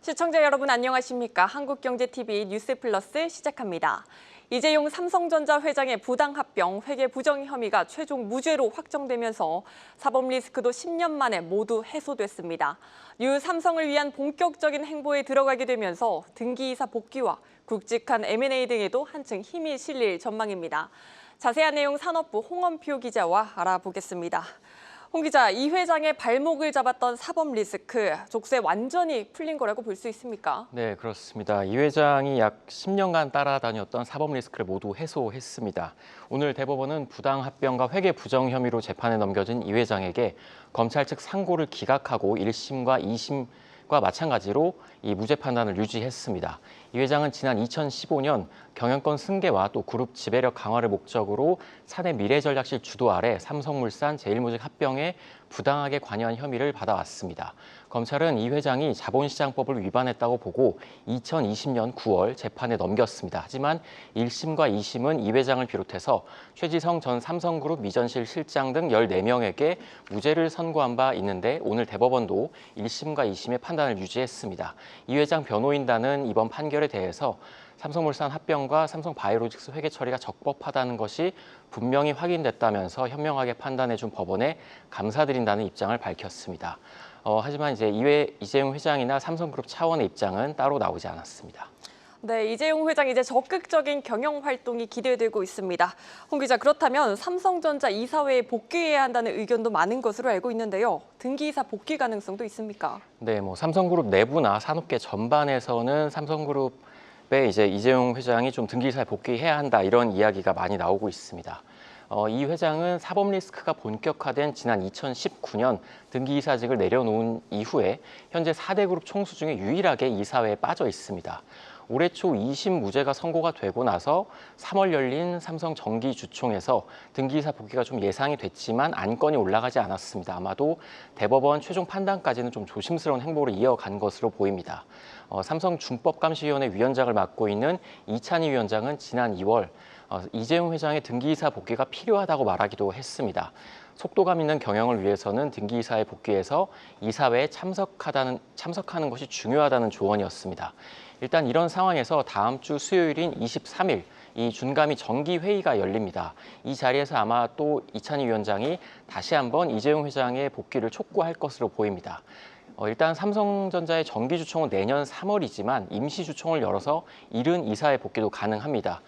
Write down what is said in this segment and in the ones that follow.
시청자 여러분 안녕하십니까? 한국경제TV 뉴스플러스 시작합니다. 이재용 삼성전자 회장의 부당합병, 회계 부정 혐의가 최종 무죄로 확정되면서 사법 리스크도 10년 만에 모두 해소됐습니다. 뉴 삼성을 위한 본격적인 행보에 들어가게 되면서 등기이사 복귀와 굵직한 M&A 등에도 한층 힘이 실릴 전망입니다. 자세한 내용 산업부 홍원표 기자와 알아보겠습니다. 홍 기자, 이 회장의 발목을 잡았던 사법 리스크, 족쇄 완전히 풀린 거라고 볼 수 있습니까? 네, 그렇습니다. 이 회장이 약 10년간 따라다녔던 사법 리스크를 모두 해소했습니다. 오늘 대법원은 부당합병과 회계 부정 혐의로 재판에 넘겨진 이 회장에게 검찰 측 상고를 기각하고 1심과 2심과 마찬가지로 이 무죄 판단을 유지했습니다. 이 회장은 지난 2015년 경영권 승계와 또 그룹 지배력 강화를 목적으로 사내 미래전략실 주도 아래 삼성물산 제일모직 합병에 부당하게 관여한 혐의를 받아왔습니다. 검찰은 이 회장이 자본시장법을 위반했다고 보고 2020년 9월 재판에 넘겼습니다. 하지만 1심과 2심은 이 회장을 비롯해서 최지성 전 삼성그룹 미전실 실장 등 14명에게 무죄를 선고한 바 있는데 오늘 대법원도 1심과 2심의 판단을 유지했습니다. 이 회장 변호인단은 이번 판결에 대해서 삼성물산 합병과 삼성바이오로직스 회계 처리가 적법하다는 것이 분명히 확인됐다면서 현명하게 판단해준 법원에 감사드린다는 입장을 밝혔습니다. 하지만 이제 이재용 회장이나 삼성그룹 차원의 입장은 따로 나오지 않았습니다. 네, 이재용 회장 이제 적극적인 경영 활동이 기대되고 있습니다. 홍 기자, 그렇다면 삼성전자 이사회에 복귀해야 한다는 의견도 많은 것으로 알고 있는데요. 등기이사 복귀 가능성도 있습니까? 네, 삼성그룹 내부나 산업계 전반에서는 삼성그룹의 이제 이재용 회장이 좀 등기이사에 복귀해야 한다 이런 이야기가 많이 나오고 있습니다. 이 회장은 사법 리스크가 본격화된 지난 2019년 등기이사직을 내려놓은 이후에 현재 4대 그룹 총수 중에 유일하게 이사회에 빠져 있습니다. 올해 초 2심 무죄가 선고가 되고 나서 3월 열린 삼성 정기주총에서 등기이사 복귀가 좀 예상이 됐지만 안건이 올라가지 않았습니다. 아마도 대법원 최종 판단까지는 좀 조심스러운 행보를 이어간 것으로 보입니다. 삼성준법감시위원회 위원장을 맡고 있는 이찬희 위원장은 지난 2월 이재용 회장의 등기이사 복귀가 필요하다고 말하기도 했습니다. 속도감 있는 경영을 위해서는 등기이사에 복귀해서 이사회에 참석하는 것이 중요하다는 조언이었습니다. 일단 이런 상황에서 다음 주 수요일인 23일 이 준감이 정기회의가 열립니다. 이 자리에서 아마 또 이찬희 위원장이 다시 한번 이재용 회장의 복귀를 촉구할 것으로 보입니다. 일단 삼성전자의 정기주총은 내년 3월이지만 임시주총을 열어서 이른 이사회 복귀도 가능합니다.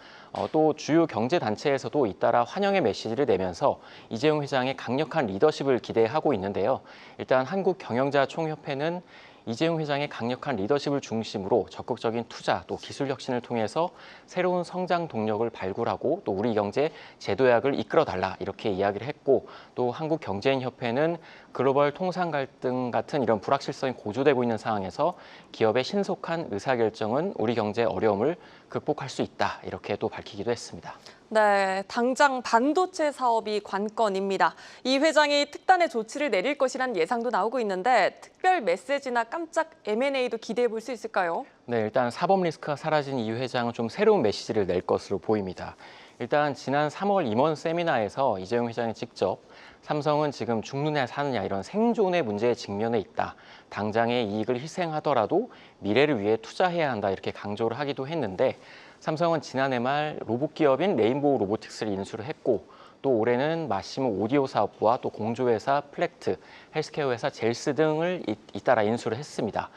또 주요 경제단체에서도 잇따라 환영의 메시지를 내면서 이재용 회장의 강력한 리더십을 기대하고 있는데요. 일단 한국경영자총협회는 이재용 회장의 강력한 리더십을 중심으로 적극적인 투자 또 기술 혁신을 통해서 새로운 성장 동력을 발굴하고 또 우리 경제 재도약을 이끌어달라 이렇게 이야기를 했고 또 한국경제인협회는 글로벌 통상 갈등 같은 이런 불확실성이 고조되고 있는 상황에서 기업의 신속한 의사결정은 우리 경제의 어려움을 극복할 수 있다 이렇게 또 밝히기도 했습니다. 네, 당장 반도체 사업이 관건입니다. 이 회장이 특단의 조치를 내릴 것이란 예상도 나오고 있는데 특별 메시지나 깜짝 M&A도 기대해 볼 수 있을까요? 네, 일단 사법 리스크가 사라진 이 회장은 좀 새로운 메시지를 낼 것으로 보입니다. 일단 지난 3월 임원 세미나에서 이재용 회장이 직접 삼성은 지금 죽느냐 사느냐 이런 생존의 문제에 직면해 있다. 당장의 이익을 희생하더라도 미래를 위해 투자해야 한다 이렇게 강조를 하기도 했는데 삼성은 지난해 말 로봇 기업인 레인보우 로보틱스를 인수를 했고 또 올해는 마시모 오디오 사업부와 또 공조회사 플렉트, 헬스케어 회사 젤스 등을 잇따라 인수를 했습니다.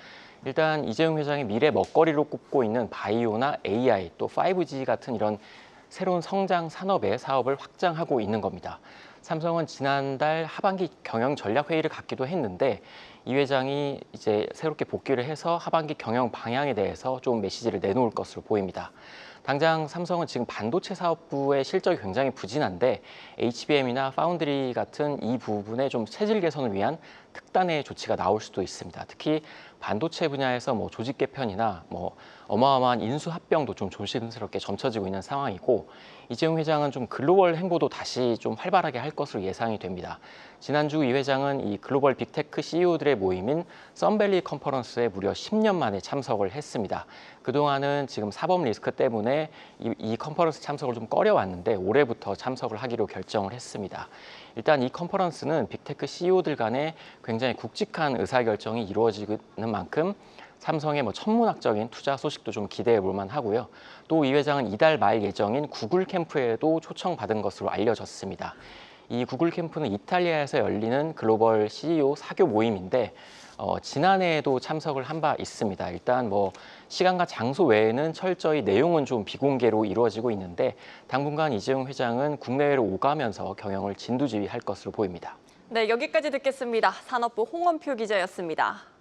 일단 이재용 회장이 미래 먹거리로 꼽고 있는 바이오나 AI 또 5G 같은 이런 새로운 성장 산업의 사업을 확장하고 있는 겁니다. 삼성은 지난달 하반기 경영 전략 회의를 갖기도 했는데 이 회장이 이제 새롭게 복귀를 해서 하반기 경영 방향에 대해서 좀 메시지를 내놓을 것으로 보입니다. 당장 삼성은 지금 반도체 사업부의 실적이 굉장히 부진한데 HBM이나 파운드리 같은 이 부분에 좀 체질 개선을 위한 특단의 조치가 나올 수도 있습니다. 특히 반도체 분야에서 조직 개편이나 어마어마한 인수 합병도 좀 조심스럽게 점쳐지고 있는 상황이고 이재용 회장은 좀 글로벌 행보도 다시 좀 활발하게 할 것으로 예상이 됩니다. 지난주 이 회장은 이 글로벌 빅테크 CEO들의 모임인 썬밸리 컨퍼런스에 무려 10년 만에 참석을 했습니다. 그동안은 지금 사법 리스크 때문에 이 컨퍼런스 참석을 좀 꺼려왔는데 올해부터 참석을 하기로 결정을 했습니다. 일단 이 컨퍼런스는 빅테크 CEO들 간에 굉장히 굵직한 의사결정이 이루어지는 만큼 삼성의 천문학적인 투자 소식도 좀 기대해 볼 만하고요. 또 이 회장은 이달 말 예정인 구글 캠프에도 초청받은 것으로 알려졌습니다. 이 구글 캠프는 이탈리아에서 열리는 글로벌 CEO 사교 모임인데 지난해에도 참석을 한 바 있습니다. 일단 시간과 장소 외에는 철저히 내용은 좀 비공개로 이루어지고 있는데 당분간 이재용 회장은 국내외로 오가면서 경영을 진두지휘할 것으로 보입니다. 네, 여기까지 듣겠습니다. 산업부 홍원표 기자였습니다.